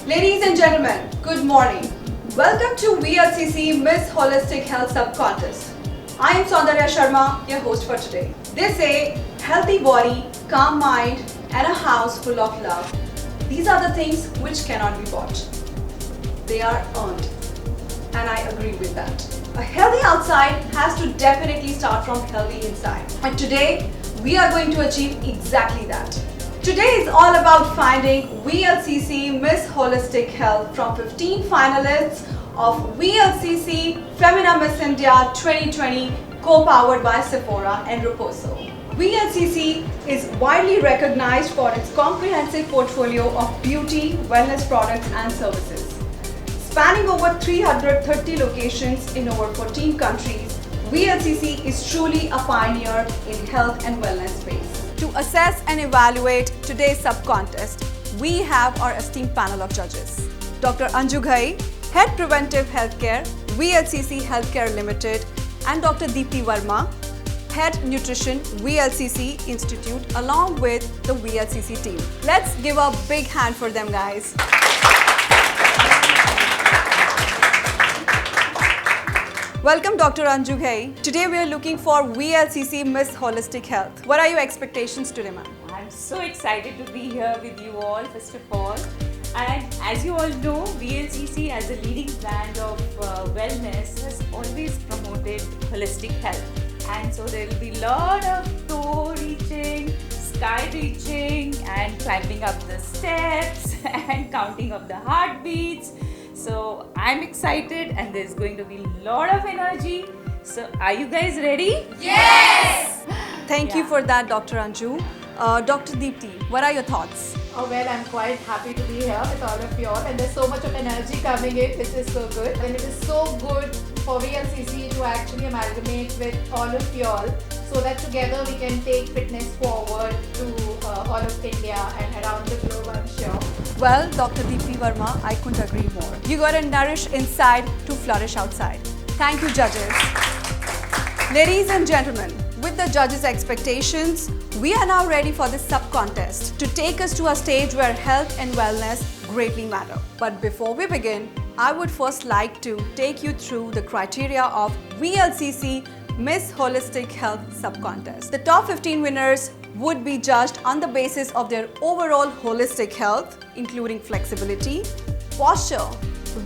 Ladies and gentlemen, good morning. Welcome to VLCC Miss Holistic Health Sub Contest. I am Saundarya Sharma, your host for today. They say healthy body, calm mind, and a house full of love. These are the things which cannot be bought. They are earned. And I agree with that. A healthy outside has to definitely start from healthy inside. And today, we are going to achieve exactly that. Today is all about finding VLCC Miss Holistic Health from 15 finalists of VLCC Femina Miss India 2020 co-powered by Sephora and Reposo. VLCC is widely recognized for its comprehensive portfolio of beauty, wellness products and services. Spanning over 330 locations in over 14 countries, VLCC is truly a pioneer in health and wellness space. To assess and evaluate today's sub-contest, we have our esteemed panel of judges. Dr. Anju Ghai, Head Preventive Healthcare, VLCC Healthcare Limited, and Dr. Deepti Verma, Head Nutrition, VLCC Institute, along with the VLCC team. Let's give a big hand for them, guys. Welcome, Dr. Anju Ghai. Today we are looking for VLCC Miss Holistic Health. What are your expectations today, ma'am? I'm so excited to be here with you all, first of all. And as you all know, VLCC as a leading brand of wellness has always promoted holistic health. And so there will be a lot of toe reaching, sky reaching, and climbing up the steps and counting of the heartbeats. So I'm excited and there's going to be a lot of energy. So are you guys ready? Yes! Thank you for that, Dr. Anju. Dr. Deepti, what are your thoughts? Oh well, I'm quite happy to be here with all of you all, and there's so much of energy coming in, which is so good. And it is so good for VLCC to actually amalgamate with all of you all, so that together we can take fitness forward to all of India and around the globe, I'm sure. Well, Dr. Deepti Verma, I couldn't agree more. You gotta nourish inside to flourish outside. Thank you, judges. Ladies and gentlemen, with the judges' expectations, we are now ready for this sub-contest to take us to a stage where health and wellness greatly matter. But before we begin, I would first like to take you through the criteria of VLCC Miss Holistic Health sub-contest. The top 15 winners would be judged on the basis of their overall holistic health, including flexibility, posture,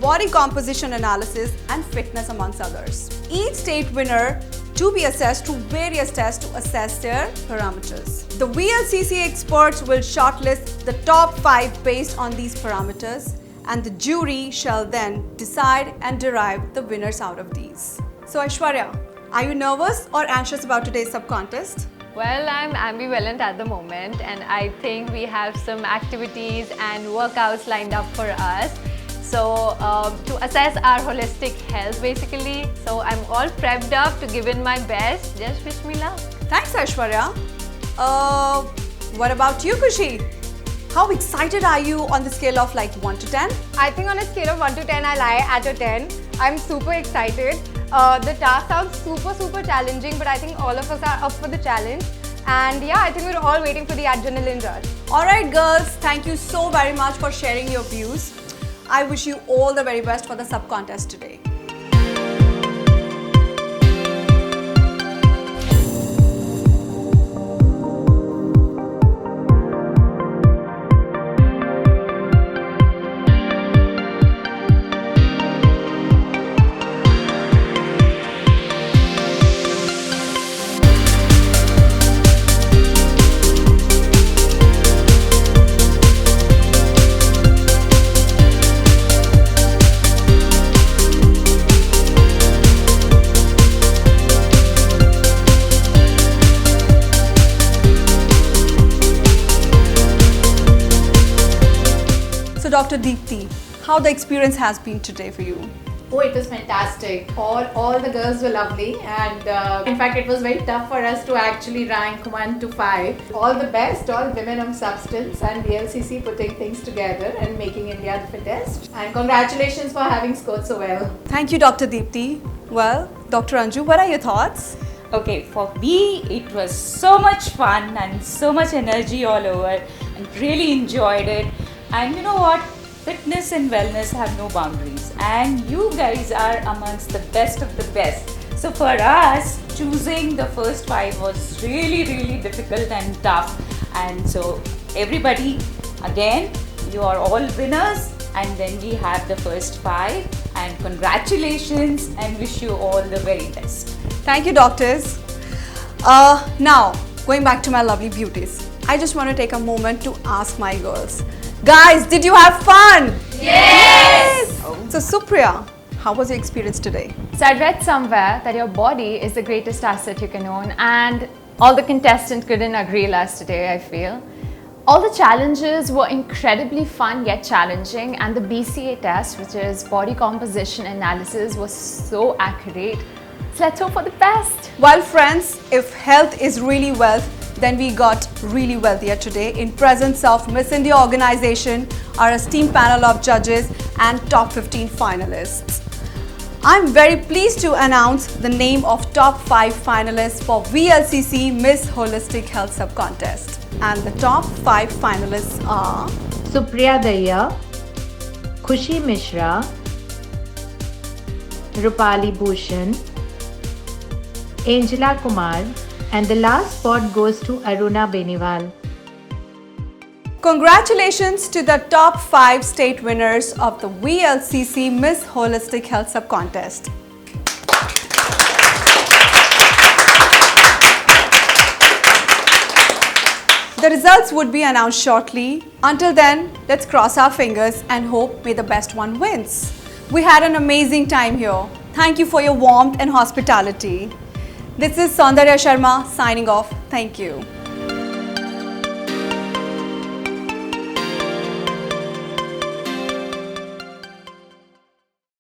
body composition analysis, and fitness, amongst others. Each state winner to be assessed through various tests to assess their parameters. The VLCC experts will shortlist the top 5 based on these parameters, and the jury shall then decide and derive the winners out of these. So Aishwarya, are you nervous or anxious about today's sub-contest? Well, I'm ambivalent at the moment, and I think we have some activities and workouts lined up for us. So to assess our holistic health basically, so I'm all prepped up to give in my best. Just wish me luck. Thanks, Aishwarya. What about you, Kushi? How excited are you on the scale of like 1 to 10? I think on a scale of 1 to 10, I lie at a 10. I'm super excited. The task sounds super challenging, but I think all of us are up for the challenge. And yeah, I think we're all waiting for the adrenaline rush. Alright girls, thank you so very much for sharing your views. I wish you all the very best for the sub-contest today. So Dr. Deepti, how the experience has been today for you? Oh, it was fantastic. All the girls were lovely, and in fact, it was very tough for us to actually rank 1 to 5. All the best, all women of substance, and VLCC putting things together and making India the fittest. And congratulations for having scored so well. Thank you, Dr. Deepti. Well, Dr. Anju, what are your thoughts? Okay, for me, it was so much fun and so much energy all over, and really enjoyed it. And you know what? fitness and wellness have no boundaries, and you guys are amongst the best of the best. So for us, choosing the first 5 was really difficult and tough. And so everybody, again, you are all winners, and then we have the first 5, and congratulations and wish you all the very best. Thank you, doctors. Now, going back to my lovely beauties, I just want to take a moment to ask my girls. Guys, did you have fun? Yes! So Supriya, how was your experience today? So I read somewhere that your body is the greatest asset you can own, and all the contestants couldn't agree less today, I feel. All the challenges were incredibly fun yet challenging, and the BCA test, which is body composition analysis, was so accurate. So let's hope for the best. Well, friends, if health is really wealth, then we got really wealthier today in presence of Miss India organization, our esteemed panel of judges and top 15 finalists. I'm very pleased to announce the name of top 5 finalists for VLCC Miss Holistic Health Sub-Contest. And the top 5 finalists are Supriya Daya, Khushi Mishra, Rupali Bhushan, Angela Kumar, and the last spot goes to Aruna Beniwal. Congratulations to the top 5 state winners of the VLCC Miss Holistic Health Sub-Contest. The results would be announced shortly. Until then, let's cross our fingers and hope may the best one wins. We had an amazing time here. Thank you for your warmth and hospitality. This is Saundarya Sharma signing off. Thank you.